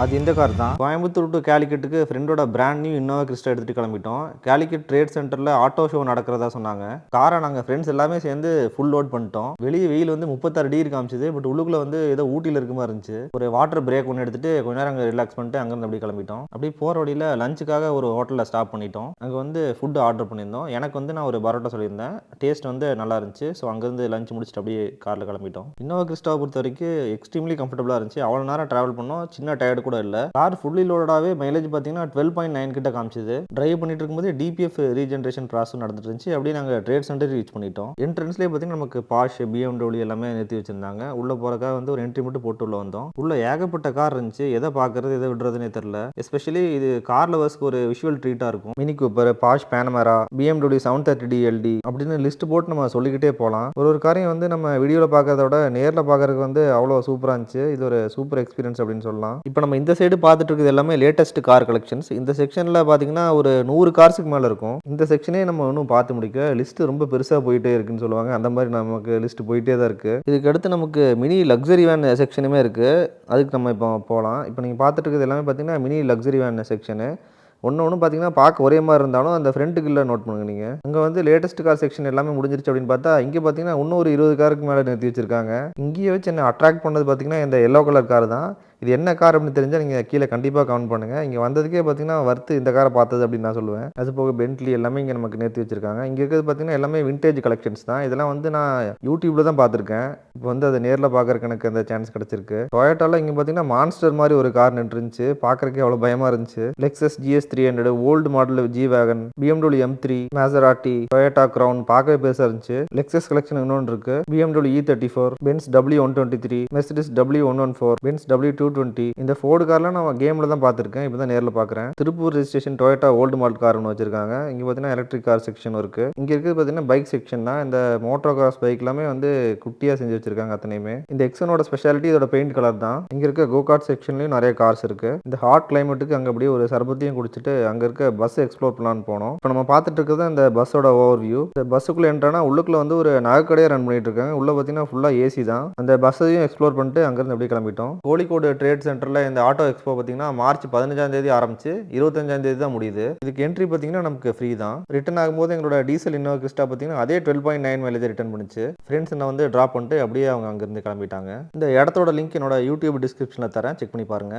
அது இந்த கார் தான். கோயம்புத்தூர் டு கேலிக்கட்டுக்கு ஃப்ரெண்டோட பிராண்ட் நியூ இன்னோவா கிறிஸ்டா எடுத்துட்டு கிளம்பிட்டோம். கேலிக்கட் ட்ரேட் சென்டர்ல ஆட்டோ ஷோ நடக்கிறதா சொன்னாங்க. காரை நாங்கள் ஃப்ரெண்ட்ஸ் எல்லாமே சேர்ந்து ஃபுல் லோட் பண்ணிட்டோம். வெளியே வெயில் வந்து 36 டிகிரி காமிச்சது. பட் உள்ளுக்குள்ள வந்து ஏதோ ஊட்டியில் இருக்க மாதிரி இருந்துச்சு. ஒரு வாட்டர் பிரேக் ஒன்று எடுத்துட்டு கொஞ்ச நேரம் அங்கே ரிலாக்ஸ் பண்ணிட்டு அங்கேருந்து அப்படியே கிளம்பிட்டோம். அப்படியே போகிற வழியில் லஞ்சுக்காக ஒரு ஹோட்டலில் ஸ்டாப் பண்ணிட்டோம். அங்கே வந்து ஃபுட்டு ஆர்டர் பண்ணியிருந்தோம். எனக்கு வந்து நான் ஒரு பரோட்டா சொல்லியிருந்தேன். டேஸ்ட் வந்து நல்லா இருந்துச்சு. ஸோ அங்கேருந்து லஞ்ச் முடிச்சுட்டு அப்படியே காரில் கிளம்பிட்டோம். இன்னோவா கிறிஸ்டாவை பொறுத்த வரைக்கும் எக்ஸ்ட்ரீம்லி கம்ஃபர்டபுளாக இருந்துச்சு. அவ்வளோ நேரம் ட்ராவல் பண்ணோம். சின்ன டயர்டு கூட இல்லை. கார் ஃபுல்லி லோடாவே மைலேஜ் பார்த்தீங்கன்னா 12.9 கிட்ட காமிச்சது. டிரைவ் பண்ணிட்டு இருக்கும்போது டிபிஎஃப் ரீஜென்ரேஷன் ப்ராசஸ் நடந்துட்டு இருந்துச்சு. அப்படியே நாங்கள் ட்ரேட் சென்டர் ரீச் பண்ணிட்டோம். என்ட்ரன்ஸ்லேயே பார்த்தீங்கன்னா நமக்கு பாஷ் BMW எல்லாமே நிறுத்தி வச்சிருந்தாங்க. உள்ள போறக்காக வந்து ஒரு என்ட்ரி மட்டும் போட்டு உள்ள வந்தோம். உள்ள ஏகப்பட்ட கார் இருந்துச்சு. எதை பார்க்கறது எதை விடுறதுனே தெரியல. எஸ்பெஷலி இது கார் லவர்ஸ்க்கு ஒரு விஷுவல் ட்ரீட்டா இருக்கும். Mini Cooper, Porsche Panamera, BMW 730D LD அப்படின்னு லிஸ்ட் போட்டு நம்ம சொல்லிக்கிட்டே போகலாம். ஒரு காரையும் வந்து நம்ம வீடியோவில் பார்க்கறத விட நேரில் பார்க்கறதுக்கு வந்து அவ்வளோ சூப்பராக இருந்துச்சு. இது ஒரு சூப்பர் எக்ஸ்பீரியன்ஸ் அப்படின்னு சொல்லலாம். இப்போ நம்ம இந்த சைடு பார்த்துட்டு இருக்குது எல்லாமே லேட்டஸ்ட் கார் கலெக்ஷன்ஸ். இந்த செக்ஷனில் பார்த்தீங்கன்னா ஒரு 100 கார்ஸுக்கு மேலே இருக்கும். இந்த செக்ஷனே நம்ம இன்னும் பார்த்து முடிக்க லிஸ்ட் ரொம்ப பெருசாக போயிட்டே இருக்குன்னு சொல்லுவாங்க. அந்த மாதிரி நமக்கு லிஸ்ட் போயிட்டே தான் இருக்குது. இதுக்கு அடுத்து நமக்கு மினி லக்ஸரி வேன் செக்ஷனுமே இருக்குது. அதுக்கு நம்ம இப்போ போகலாம். இப்போ நீங்கள் பார்த்துட்டு இருக்கிறது எல்லாமே பார்த்தீங்கன்னா மினி லக்ஸரி வேன் செக்ஷனு. ஒன்று பார்த்தீங்கன்னா பார்க்க ஒரே மாதிரி இருந்தாலும் அந்த ஃப்ரண்ட் கில்ல நோட் பண்ணுங்க நீங்கள். அங்கே வந்து லேட்டஸ்ட் கார் செக்ஷன் எல்லாமே முடிஞ்சிருச்சு அப்படின்னு பார்த்தா இங்கே பார்த்தீங்கன்னா இன்னும் ஒரு 20 காருக்கு மேலே நிறுத்தி வச்சிருக்காங்க. இங்கேயே வச்சு என்ன அட்ராக்ட் பண்ணது பார்த்தீங்கன்னா இந்த எல்லோ கலர் கார் தான். இது என்ன கார் அப்படின்னு தெரிஞ்சால் நீங்கள் கீழே கண்டிப்பாக கமெண்ட் பண்ணுங்கள். இங்கே வந்ததுக்கே பார்த்தீங்கன்னா வர்த்து இந்த காரை பார்த்தது அப்படின்னு நான் சொல்லுவேன். அது போக பென்ட்லி எல்லாமே இங்கே நமக்கு நிறுத்தி வச்சிருக்காங்க. இங்கே இருக்கிறது பார்த்தீங்கன்னா எல்லாமே விண்டேஜ் கலெக்ஷன்ஸ் தான். இதெல்லாம் வந்து நான் யூடியூப்ல தான் பார்த்துருக்கேன். இப்போ வந்து அதை நேரில் பார்க்கறக்கு எனக்கு அந்த சான்ஸ் கிடச்சிருக்கு. டொயோட்டாவில் இங்கே பார்த்தீங்கன்னா மான்ஸ்டர் மாதிரி ஒரு கார் நின்றுருந்துச்சு. பார்க்கறக்கே அவ்வளோ பயமாக இருந்துச்சு. Lexus GS 300, old model G wagon, BMW M3, Maserati, Toyota Crown பார்க்கவே பெருசாக இருந்துச்சு. லெக்ஸஸ் கலெக்ஷன் இன்னொன்று இருக்கு. BMW E34, Benz W123, Mercedes W114, Benz W220. இந்த ஃபோர்டு கார்லாம் நான் கேமில் தான் பார்த்துருக்கேன். இப்போ தான் நேரில் பார்க்குறேன். Tiruppur registration Toyota old model car ஒன்று வச்சிருக்காங்க. இங்கே பார்த்தீங்கன்னா எலக்ட்ரிக் கார் செக்ஷன் இருக்குது. இங்கே இருக்கிறது பார்த்தீங்கன்னா பைக் செக்ஷன் தான். இந்த மோட்டோ கார்ஸ் பைக் எல்லாமே வந்து குட்டியாக செஞ்சு வச்சிருக்காங்க அத்தனையுமே. இந்த எக்ஸனோட ஸ்பெஷாலிட்டி இதோட பெயிண்ட் கலர் தான். இங்கே இருக்க கோ கார்ட் செக்ஷன்லையும் நிறைய கார்ஸ் இருக்கு. இந்த ஹாட் கிளைமேட்டுக்கு அங்கே அப்படியே ஒரு சர்பத்தையும் குடிச்சிட்டு அங்கே இருக்க பஸ் எக்ஸ்ப்ளோர் பண்ணலான்னு போனோம். இப்போ நம்ம பார்த்துட்டு இருக்கிறது இந்த பஸ்ஸோட ஓவர் வியூ. இந்த பஸ்ஸுக்குள்ளே என்ட்ரானா உள்ளுக்குள்ள வந்து ஒரு நகைக்கடையை ரன் பண்ணிட்டு இருக்காங்க. உள்ள பார்த்தீங்கன்னா ஃபுல்லாக ஏசி தான். அந்த பஸ்ஸையும் எக்ஸ்ப்ளோர் பண்ணிட்டு அங்கேருந்து அப்படியே கிளம்பிட்டோம். கோழிக்கோடு ட்ரேட் சென்டரில் இந்த ஆட்டோ எக்ஸ்போ பார்த்தீங்கன்னா மார்ச் 15ஆம் தேதி ஆரம்பிச்சு 25ஆம் தேதி தான் முடியுது. இதுக்கு என்ட்ரி பார்த்தீங்கன்னா நமக்கு ஃப்ரீ தான். ரிட்டர்ன் ஆகும்போது எங்களோட டீசல் இன்னோவா கிறிஸ்டா பார்த்தீங்கன்னா அதே 12.9 மைலேஜ் ரிட்டர்ன் பண்ணிச்சு. ஃப்ரெண்ட்ஸ் என்ன வந்து ட்ராப் பண்ணிட்டு அப்படியே அவங்க அங்கேருந்து கிளம்பிட்டாங்க. இந்த இடத்தோட லிங்க் என்னோட யூடியூப் டிஸ்கிரிப்ஷனில் தரேன், செக் பண்ணி பாருங்க.